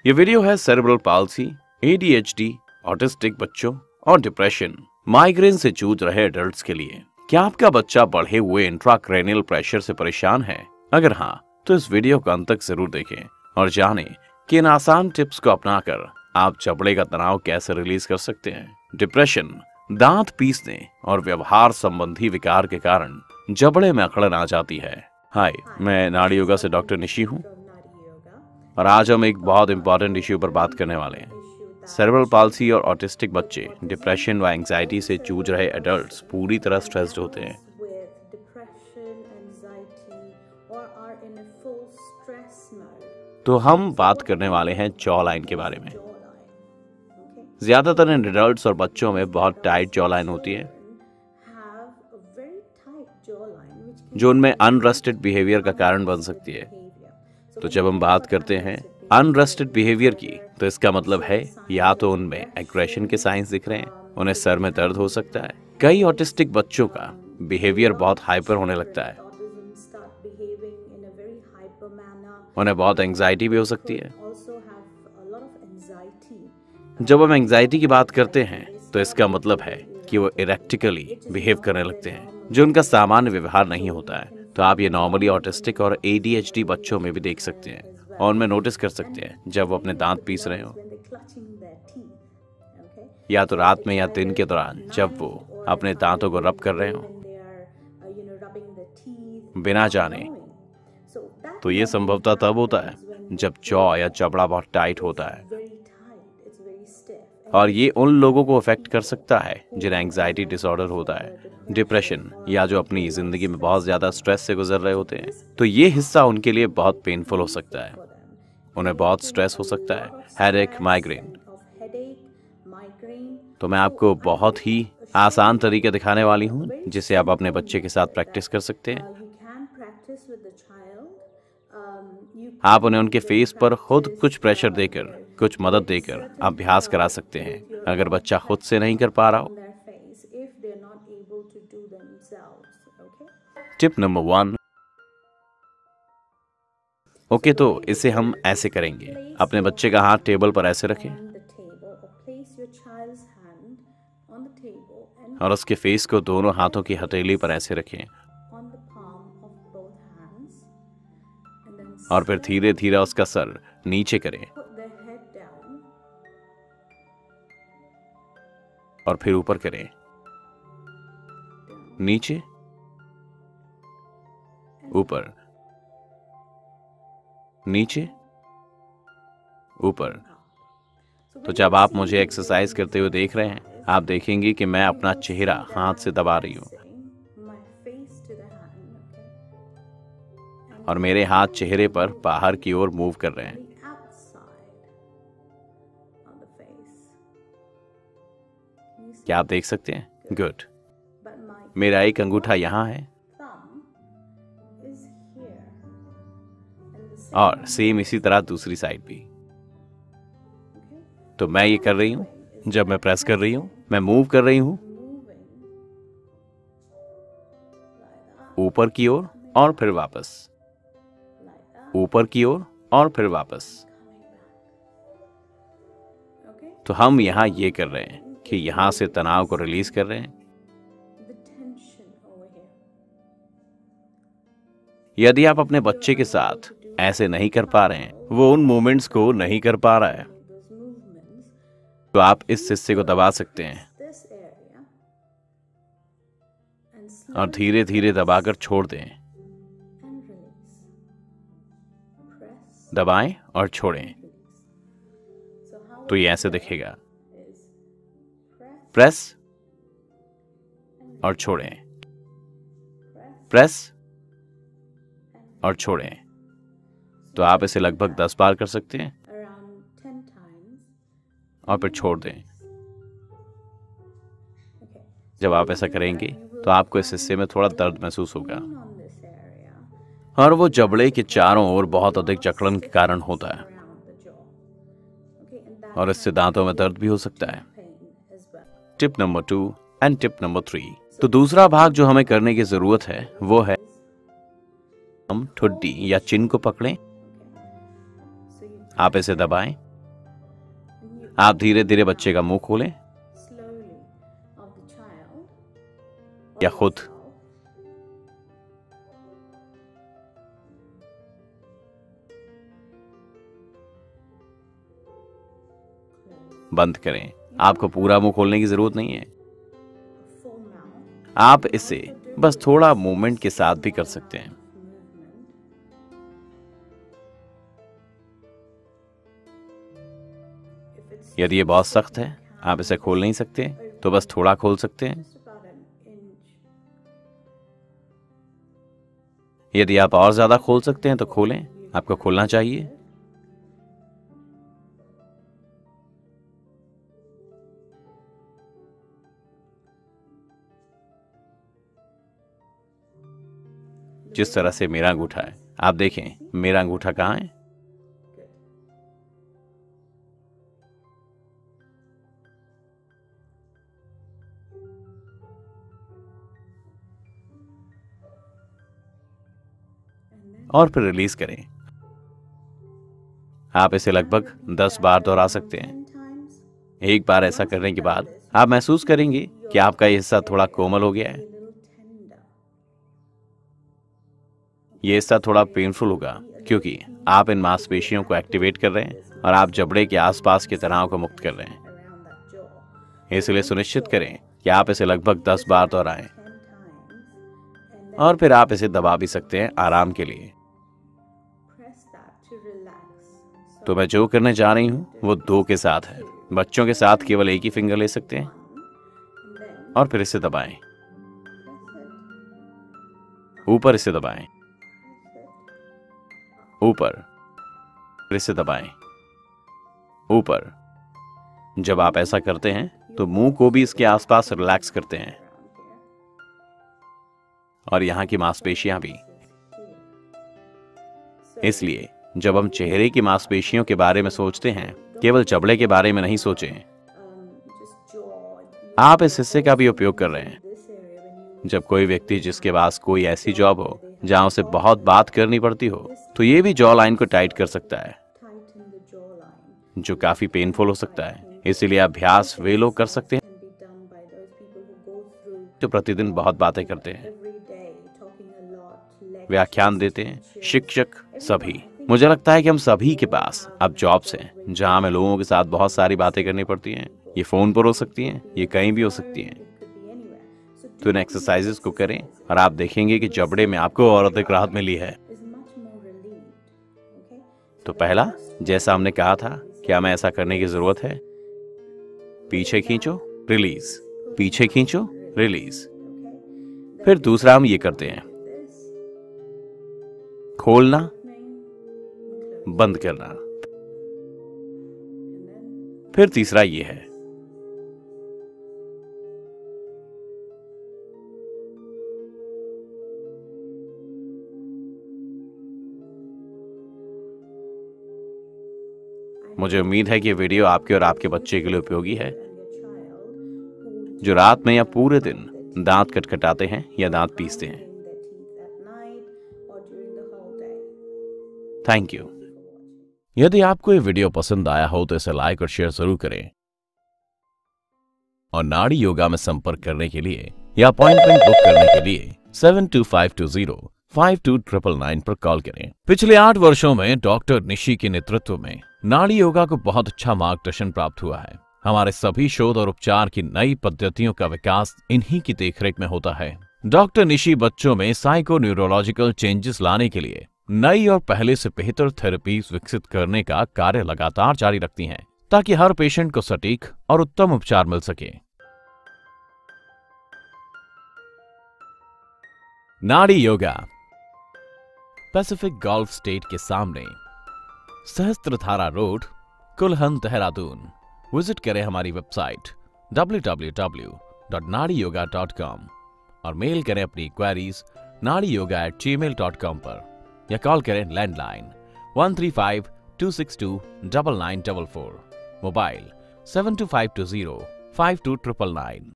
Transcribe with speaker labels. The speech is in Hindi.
Speaker 1: ये वीडियो है सेरेब्रल पाल्सी, ADHD, ऑटिस्टिक बच्चों और डिप्रेशन, माइग्रेन से जूझ रहे एडल्ट्स के लिए। क्या आपका बच्चा बढ़े हुए इंट्राक्रैनियल प्रेशर से परेशान है? अगर हाँ, तो इस वीडियो को अंत तक जरूर देखें और जानें कि इन आसान टिप्स को अपनाकर आप जबड़े का तनाव कैसे रिलीज कर सकते हैं। डिप्रेशन दांत पीसने और व्यवहार संबंधी विकार के कारण जबड़े में अकड़न आ जाती है। हाय, मैं नाड़ी योगा से डॉक्टर निशी हूँ और आज हम एक बहुत इंपॉर्टेंट इश्यू पर बात करने वाले हैं। सेरेब्रल पाल्सी और ऑटिस्टिक बच्चे, डिप्रेशन व एंजाइटी से जूझ रहे एडल्ट्स पूरी तरह स्ट्रेस्ड होते हैं। तो हम बात करने वाले हैं जॉ लाइन के बारे में। ज्यादातर इन एडल्ट्स और बच्चों में बहुत टाइट जॉ लाइन होती है, जो उनमें अनरेस्टेड बिहेवियर का कारण बन सकती है। तो जब हम बात करते हैं अनरेस्टेड बिहेवियर की, तो इसका मतलब है या तो उनमें एग्रेशन के साइंस दिख रहे हैं, उन्हें सर में दर्द हो सकता है। कई ऑटिस्टिक बच्चों का बिहेवियर बहुत हाइपर होने लगता है, उन्हें बहुत एंजाइटी भी हो सकती है। जब हम एंजाइटी की बात करते हैं, तो इसका मतलब है कि वो इरेक्टिकली बिहेव करने लगते हैं, जो उनका सामान्य व्यवहार नहीं होता है। तो आप ये नॉर्मली ऑटिस्टिक और ADHD बच्चों में भी देख सकते हैं और उनमें नोटिस कर सकते हैं जब वो अपने दांत पीस रहे हो, या तो रात में या दिन के दौरान जब वो अपने दांतों को रब कर रहे हो बिना जाने। तो ये संभवतः तब होता है जब जॉ या जबड़ा बहुत टाइट होता है, और ये उन लोगों को अफेक्ट कर सकता है जिन्हें एंजाइटी डिसऑर्डर होता है, डिप्रेशन, या जो अपनी जिंदगी में बहुत ज्यादा स्ट्रेस से गुजर रहे होते हैं। तो ये हिस्सा उनके लिए बहुत पेनफुल हो सकता है, उन्हें बहुत स्ट्रेस हो सकता है, हेडेक, माइग्रेन। तो मैं आपको बहुत ही आसान तरीके दिखाने वाली हूँ जिसे आप अपने बच्चे के साथ प्रैक्टिस कर सकते हैं। आप उन्हें उनके फेस पर खुद कुछ प्रेशर देकर, कुछ मदद देकर अभ्यास करा सकते हैं अगर बच्चा खुद से नहीं कर पा रहा हो। Tip number 1। ओके, तो इसे हम ऐसे करेंगे। अपने बच्चे का हाथ टेबल पर ऐसे रखें और उसके फेस को दोनों हाथों की हथेली पर ऐसे रखें, और फिर धीरे धीरे उसका सर नीचे करें और फिर ऊपर करें, नीचे, ऊपर, नीचे, ऊपर। तो जब आप मुझे एक्सरसाइज करते हुए देख रहे हैं, आप देखेंगे कि मैं अपना चेहरा हाथ से दबा रही हूं और मेरे हाथ चेहरे पर बाहर की ओर मूव कर रहे हैं। क्या आप देख सकते हैं? गुड। मेरा एक अंगूठा यहां है और सेम इसी तरह दूसरी साइड भी। तो मैं ये कर रही हूं, जब मैं प्रेस कर रही हूं, मैं मूव कर रही हूं ऊपर की ओर और फिर वापस, ऊपर की ओर और फिर वापस। तो हम यहां ये कर रहे हैं कि यहां से तनाव को रिलीज कर रहे हैं। यदि आप अपने बच्चे के साथ ऐसे नहीं कर पा रहे हैं, वो उन मूवमेंट्स को नहीं कर पा रहा है, तो आप इस हिस्से को दबा सकते हैं और धीरे धीरे दबाकर छोड़ दें। दबाएं और छोड़ें। तो ये ऐसे दिखेगा, प्रेस और छोड़ें, प्रेस और छोड़ें। तो आप इसे लगभग 10 बार कर सकते हैं और फिर छोड़ दें। जब आप ऐसा करेंगे तो आपको इस हिस्से में थोड़ा दर्द महसूस होगा, और वो जबड़े के चारों ओर बहुत अधिक जकड़न के कारण होता है, और इससे दांतों में दर्द भी हो सकता है। Tip number 2 and tip number 3। तो दूसरा भाग जो हमें करने की जरूरत है वो है हम ठुड्डी या चिन को पकड़ें, आप इसे दबाएं आप धीरे धीरे बच्चे का मुंह खोलें या खुद बंद करें। आपको पूरा मुंह खोलने की जरूरत नहीं है, आप इसे बस थोड़ा मूवमेंट के साथ भी कर सकते हैं। यदि ये बहुत सख्त है, आप इसे खोल नहीं सकते, तो बस थोड़ा खोल सकते हैं। यदि आप और ज्यादा खोल सकते हैं तो खोलें, आपको खोलना चाहिए। जिस तरह से मेरा अंगूठा है, आप देखें मेरा अंगूठा कहां है। और फिर रिलीज करें। आप इसे लगभग 10 बार दोहरा सकते हैं। एक बार ऐसा करने के बाद आप महसूस करेंगे कि आपका यह हिस्सा थोड़ा कोमल हो गया है। यह हिस्सा थोड़ा पेनफुल होगा क्योंकि आप इन मांसपेशियों को एक्टिवेट कर रहे हैं और आप जबड़े के आसपास के तनाव को मुक्त कर रहे हैं। इसलिए सुनिश्चित करें कि आप इसे लगभग 10 बार दोहराएं और फिर आप इसे दबा भी सकते हैं आराम के लिए। तो मैं जो करने जा रही हूं वो 2 के साथ है। बच्चों के साथ केवल एक ही फिंगर ले सकते हैं और फिर इसे दबाएं। ऊपर इसे दबाएं, ऊपर फिर इसे दबाएं, ऊपर। जब आप ऐसा करते हैं तो मुंह को भी इसके आसपास रिलैक्स करते हैं और यहां की मांसपेशियां भी। इसलिए जब हम चेहरे की मांसपेशियों के बारे में सोचते हैं, केवल जबड़े के बारे में नहीं सोचें। आप इस हिस्से का भी उपयोग कर रहे हैं। जब कोई व्यक्ति जिसके पास कोई ऐसी जॉब हो जहां उसे बहुत बात करनी पड़ती हो, तो ये भी जॉ लाइन को टाइट कर सकता है, जो काफी पेनफुल हो सकता है। इसीलिए अभ्यास वे लोग कर सकते हैं जो प्रतिदिन बहुत बातें करते हैं, व्याख्यान देते हैं, शिक्षक, सभी। मुझे लगता है कि हम सभी के पास अब जॉब्स हैं जहां हमें लोगों के साथ बहुत सारी बातें करनी पड़ती हैं। ये फोन पर हो सकती हैं, ये कहीं भी हो सकती हैं। तो इन एक्सरसाइजेस को करें और आप देखेंगे कि जबड़े में आपको और अधिक राहत मिली है। तो पहला, जैसा हमने कहा था, क्या हमें ऐसा करने की जरूरत है? पीछे खींचो, रिलीज, पीछे खींचो, रिलीज। फिर दूसरा हम ये करते हैं, खोलना, बंद करना। फिर तीसरा ये है, मुझे उम्मीद है कि ये वीडियो आपके और आपके बच्चे के लिए उपयोगी है, जो रात में या पूरे दिन दांत खटखटाते हैं या दांत पीसते हैं। Thank you. यदि आपको ये वीडियो पसंद आया हो तो इसे लाइक और शेयर जरूर करें और नाड़ी योगा में संपर्क करने के लिए या अपॉइंटमेंट बुक करने के लिए 7252052999 पर कॉल करें। पिछले 8 वर्षों में डॉक्टर निशी के नेतृत्व में नाड़ी योगा को बहुत अच्छा मार्गदर्शन प्राप्त हुआ है। हमारे सभी शोध और उपचार की नई पद्धतियों का विकास इन्हीं की देखरेख में होता है। डॉक्टर निशी बच्चों में साइको न्यूरोलॉजिकल चेंजेस लाने के लिए नई और पहले से बेहतर थेरेपीज विकसित करने का कार्य लगातार जारी रखती हैं, ताकि हर पेशेंट को सटीक और उत्तम उपचार मिल सके। नाड़ी योगा पैसिफिक गल्फ स्टेट के सामने, सहस्त्रधारा रोड, कुल्हन, देहरादून। विजिट करें हमारी वेबसाइट www.nadiyoga.com और मेल करें अपनी क्वेरीज nadiyoga@gmail.com पर या कॉल करें लैंडलाइन 135-262-9944, मोबाइल 72520-52999।